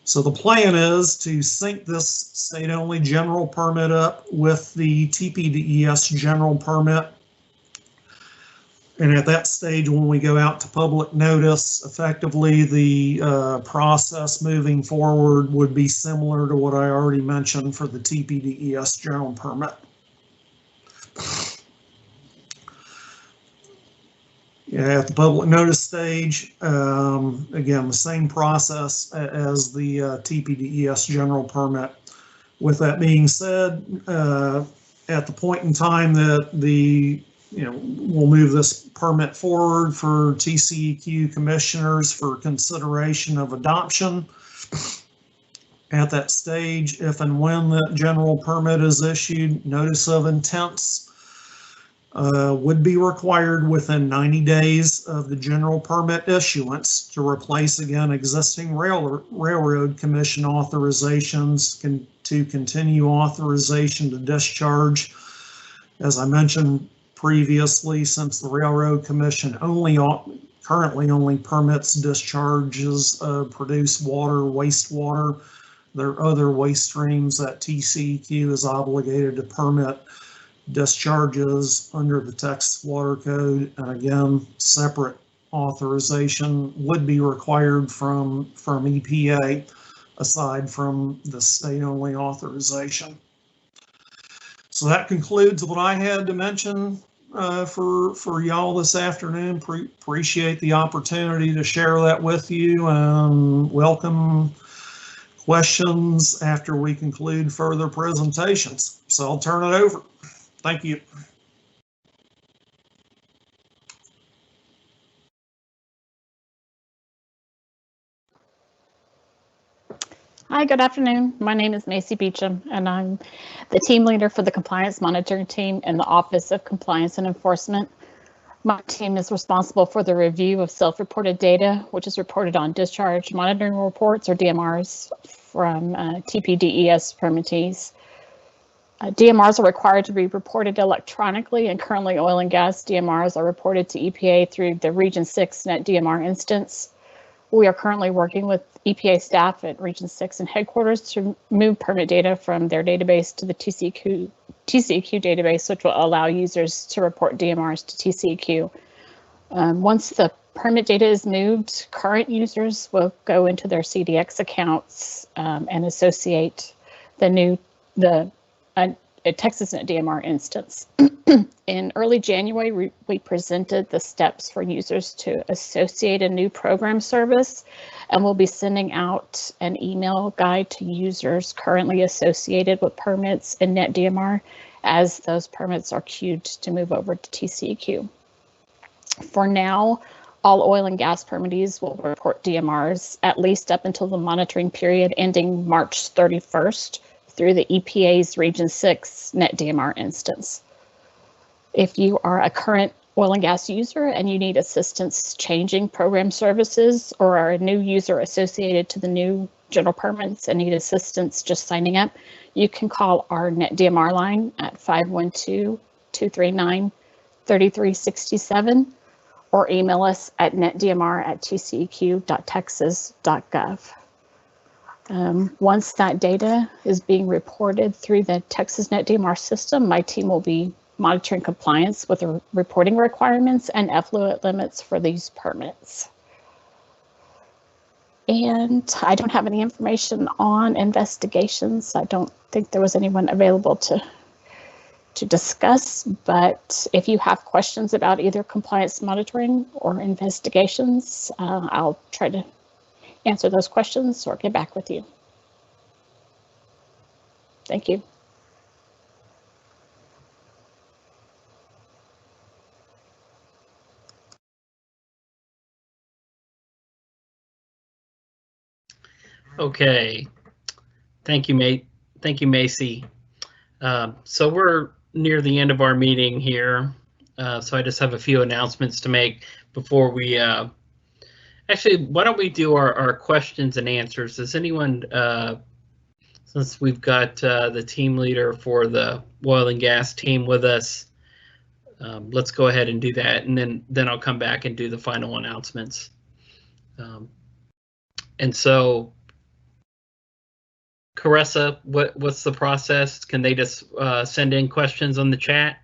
So the plan is to sync this state-only general permit up with the TPDES general permit. And at that stage, when we go out to public notice, effectively the process moving forward would be similar to what I already mentioned for the TPDES general permit. Yeah, at the public notice stage, again, the same process as the TPDES general permit. With that being said, at the point in time that we'll move this permit forward for TCEQ commissioners for consideration of adoption. At that stage, if and when that general permit is issued, notice of intents would be required within 90 days of the general permit issuance to replace again existing railroad commission authorizations to continue authorization to discharge. As I mentioned previously, since the Railroad Commission currently only permits discharges of produced water, wastewater, there are other waste streams that TCEQ is obligated to permit discharges under the Texas Water Code, and again, separate authorization would be required from EPA aside from the state-only authorization. So that concludes what I had to mention for y'all this afternoon. Appreciate the opportunity to share that with you, and welcome questions after we conclude further presentations. So I'll turn it over. Thank you. Hi, good afternoon. My name is Macy Beecham, and I'm the team leader for the compliance monitoring team in the Office of Compliance and Enforcement. My team is responsible for the review of self-reported data, which is reported on discharge monitoring reports, or DMRs, from TPDES permittees. DMRs are required to be reported electronically, and currently oil and gas DMRs are reported to EPA through the Region 6 Net DMR instance. We are currently working with EPA staff at Region 6 and headquarters to move permit data from their database to the TCEQ database, which will allow users to report DMRs to TCEQ. Once the permit data is moved, current users will go into their CDX accounts and associate a Texas Net DMR instance. In early January, we presented the steps for users to associate a new program service, and we'll be sending out an email guide to users currently associated with permits in Net DMR as those permits are queued to move over to TCEQ. For now, all oil and gas permittees will report DMRs at least up until the monitoring period ending March 31st through the EPA's Region 6 Net DMR instance. If you are a current oil and gas user and you need assistance changing program services, or are a new user associated to the new general permits and need assistance just signing up, you can call our Net DMR line at 512-239-3367 or email us at netdmr@tceq.texas.gov. Once that data is being reported through the Texas Net DMR system, my team will be monitoring compliance with the reporting requirements and effluent limits for these permits. And I don't have any information on investigations. I don't think there was anyone available to discuss, but if you have questions about either compliance monitoring or investigations, I'll try to answer those questions or get back with you. Thank you. Okay, thank you, Thank you, Macy. So we're near the end of our meeting here, so I just have a few announcements to make before we. Actually, why don't we do our questions and answers? Does anyone, since we've got the team leader for the oil and gas team with us, let's go ahead and do that, and then I'll come back and do the final announcements. And so. Caressa, what's the process? Can they just send in questions on the chat?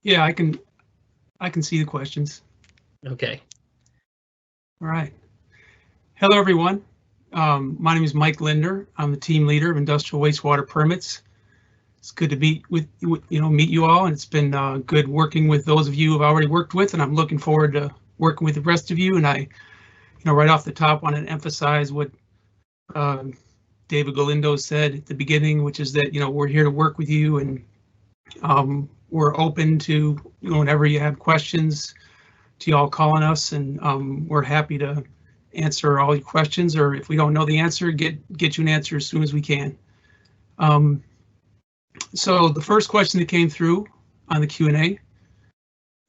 Yeah, I can see the questions. Okay. All right. Hello, everyone. My name is Mike Linder. I'm the team leader of industrial wastewater permits. It's good to meet you all, and it's been good working with those of you I've already worked with, and I'm looking forward to working with the rest of you. And I, right off the top, want to emphasize what David Galindo said at the beginning, which is that we're here to work with you, and we're open to whenever you have questions, to y'all calling us, and we're happy to answer all your questions, or if we don't know the answer, get you an answer as soon as we can. So the first question that came through on the Q&A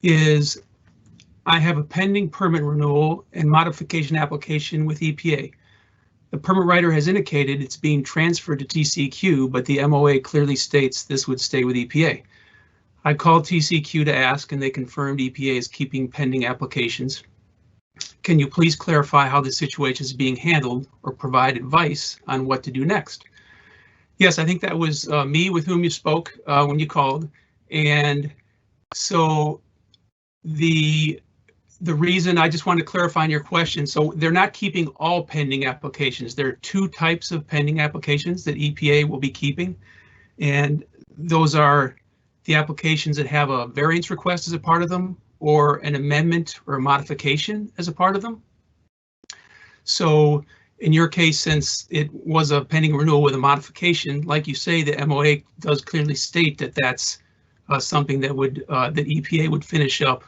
is, I have a pending permit renewal and modification application with EPA. The permit writer has indicated it's being transferred to TCEQ, but the MOA clearly states this would stay with EPA. I called TCEQ to ask, and they confirmed EPA is keeping pending applications. Can you please clarify how the situation is being handled or provide advice on what to do next? Yes, I think that was me with whom you spoke when you called. And so the reason I just wanted to clarify on your question, so they're not keeping all pending applications. There are two types of pending applications that EPA will be keeping. And those are the applications that have a variance request as a part of them, or an amendment or a modification as a part of them. So in your case, since it was a pending renewal with a modification, like you say, the MOA does clearly state that that's something that would that EPA would finish up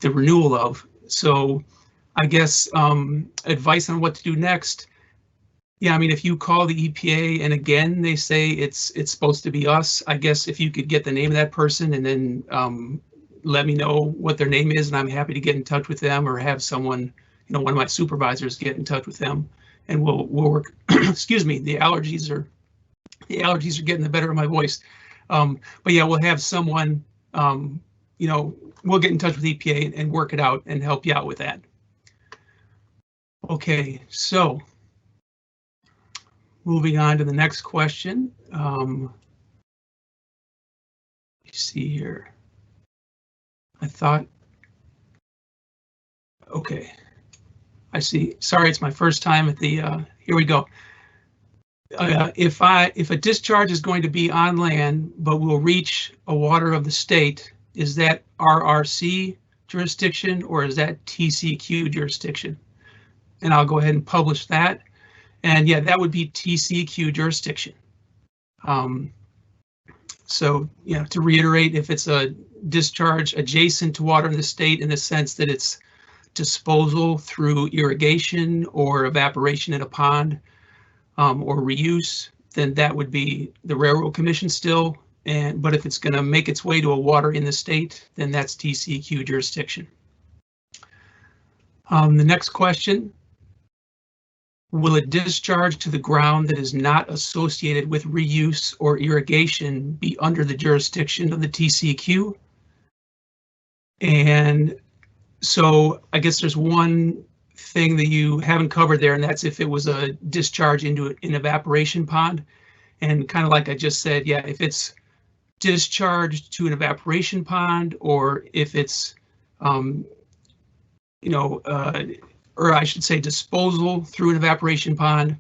the renewal of. So I guess advice on what to do next. Yeah, I mean, if you call the EPA and again they say it's supposed to be us, I guess if you could get the name of that person and then let me know what their name is, and I'm happy to get in touch with them, or have someone, one of my supervisors get in touch with them, and we'll work. Excuse me, the allergies are getting the better of my voice. But yeah, we'll have someone, we'll get in touch with EPA and work it out and help you out with that. Okay, so moving on to the next question. Let's see here. I thought, okay, I see. Sorry, it's my first time at the, here we go. If a discharge is going to be on land, but will reach a water of the state, is that RRC jurisdiction or is that TCEQ jurisdiction? And I'll go ahead and publish that. And yeah, that would be TCEQ jurisdiction. So, to reiterate, if it's a discharge adjacent to water in the state in the sense that it's disposal through irrigation or evaporation in a pond or reuse, then that would be the Railroad Commission still. But if it's going to make its way to a water in the state, then that's TCEQ jurisdiction. The next question. Will a discharge to the ground that is not associated with reuse or irrigation be under the jurisdiction of the TCEQ? And so I guess there's one thing that you haven't covered there, and that's if it was a discharge into an evaporation pond. And kind of like I just said, yeah, if it's discharged to an evaporation pond, or if it's, or I should say disposal through an evaporation pond,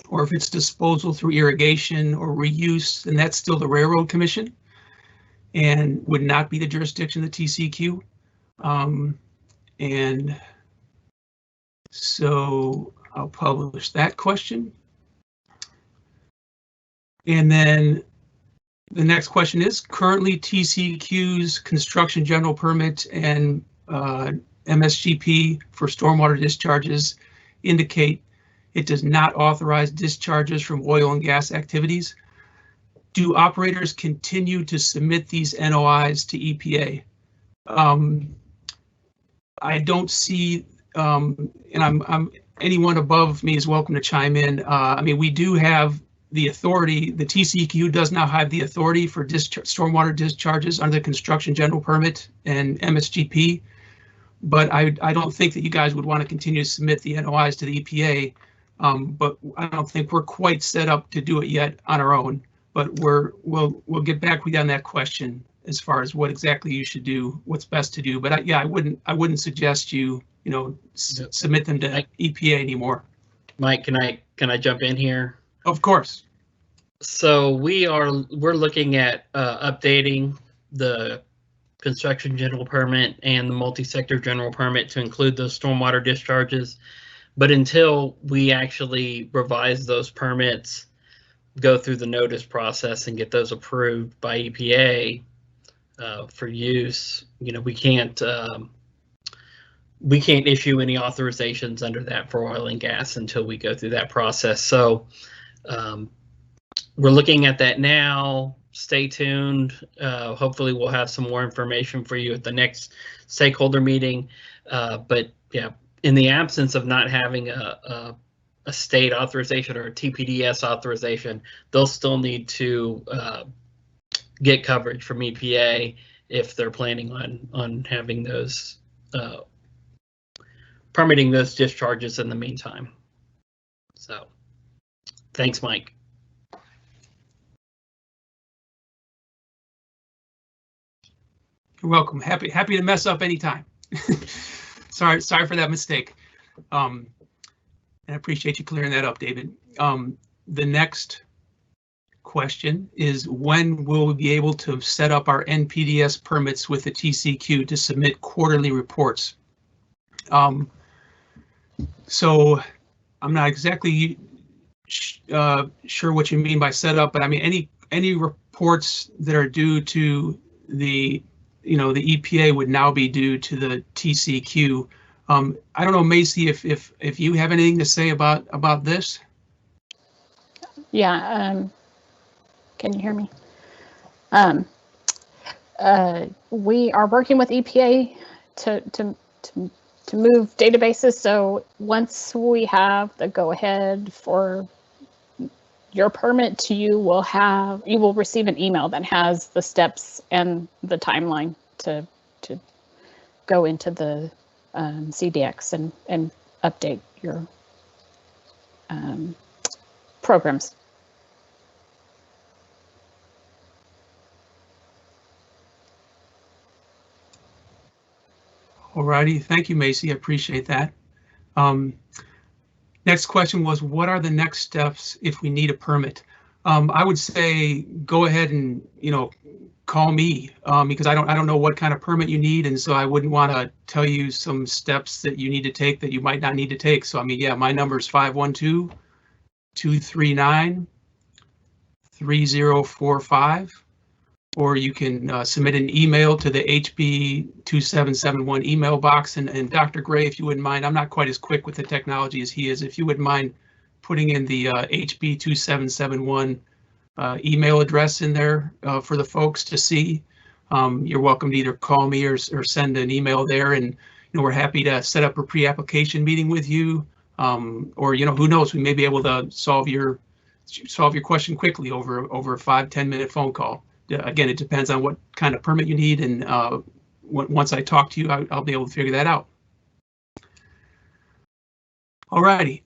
or if it's disposal through irrigation or reuse, then that's still the Railroad Commission and would not be the jurisdiction of the TCEQ. And so I'll publish that question. And then the next question is, currently TCEQ's construction general permit and MSGP for stormwater discharges indicate it does not authorize discharges from oil and gas activities. Do operators continue to submit these NOIs to EPA? I don't see, and anyone above me is welcome to chime in. I mean, we do have the authority. The TCEQ does now have the authority for stormwater discharges under the construction general permit and MSGP. But I don't think that you guys would want to continue to submit the NOIs to the EPA. But I don't think we're quite set up to do it yet on our own. But we'll get back with you on that question as far as what exactly you should do, what's best to do. But I wouldn't suggest you submit them to EPA anymore. Mike, can I jump in here? Of course. So we're looking at updating the construction general permit and the multi-sector general permit to include those stormwater discharges. But until we actually revise those permits, go through the notice process and get those approved by EPA for use, we can't issue any authorizations under that for oil and gas until we go through that process. So we're looking at that now. Stay tuned. Hopefully we'll have some more information for you at the next stakeholder meeting. But yeah, in the absence of not having a state authorization or a TPDES authorization, they'll still need to get coverage from EPA if they're planning on having those permitting those discharges in the meantime. So thanks, Mike. You're welcome. Happy to mess up anytime. Sorry for that mistake. And I appreciate you clearing that up, David. The next question is, when will we be able to set up our NPDES permits with the TCEQ to submit quarterly reports? So I'm not exactly sure what you mean by setup, but I mean any reports that are due to the the EPA would now be due to the TCEQ. I don't know, Macy, if you have anything to say about this. Yeah. Can you hear me? We are working with EPA to move databases. So once we have the go ahead for your permit, you will receive an email that has the steps and the timeline to go into the CDX and update your programs. Alrighty, thank you, Macy. I appreciate that. Next question was, what are the next steps if we need a permit? I would say go ahead and call me because I don't know what kind of permit you need, and so I wouldn't want to tell you some steps that you need to take that you might not need to take. So I mean, yeah, my number is 512-239-3045. Or you can submit an email to the HB2771 email box. And Dr. Gray, if you wouldn't mind, I'm not quite as quick with the technology as he is. If you wouldn't mind putting in the HB2771 email address in there for the folks to see, you're welcome to either call me or send an email there. And we're happy to set up a pre-application meeting with you. Or who knows, we may be able to solve your question quickly over a 5-10 minute phone call. Again, it depends on what kind of permit you need, and once I talk to you, I'll be able to figure that out. Alrighty.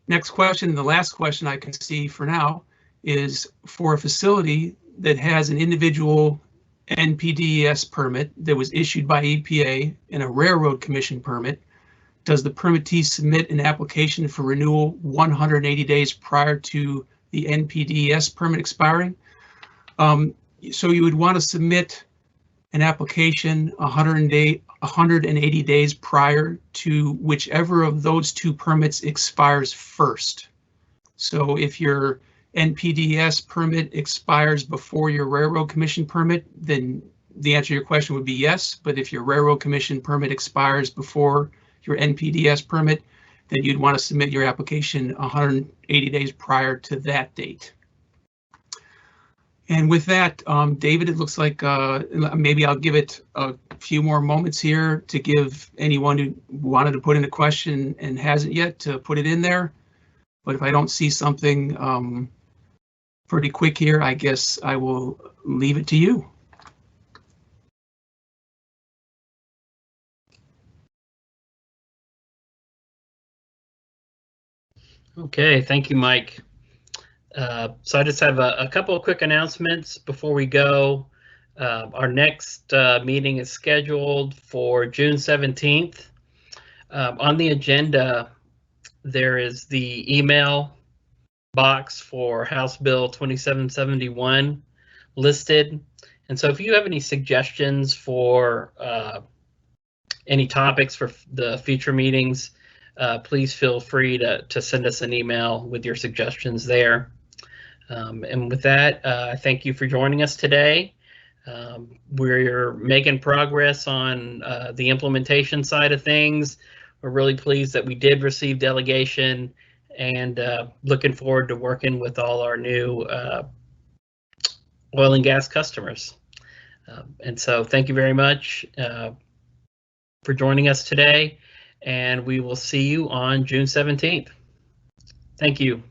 Next question, the last question I can see for now, is for a facility that has an individual NPDES permit that was issued by EPA and a Railroad Commission permit, does the permittee submit an application for renewal 180 days prior to the NPDES permit expiring? So you would want to submit an application 180 days prior to whichever of those two permits expires first. So if your NPDES permit expires before your Railroad Commission permit, then the answer to your question would be yes. But if your Railroad Commission permit expires before your NPDES permit, then you'd want to submit your application 180 days prior to that date. And with that, David, it looks like maybe I'll give it a few more moments here to give anyone who wanted to put in a question and hasn't yet to put it in there. But if I don't see something pretty quick here, I guess I will leave it to you. Okay, thank you, Mike. So I just have a couple of quick announcements before we go. Our next meeting is scheduled for June 17th. On the agenda, there is the email box for House Bill 2771 listed. And so if you have any suggestions for any topics for the future meetings, please feel free to send us an email with your suggestions there. And with that, thank you for joining us today. We're making progress on the implementation side of things. We're really pleased that we did receive delegation, and looking forward to working with all our new oil and gas customers. And so thank you very much for joining us today, and we will see you on June 17th. Thank you.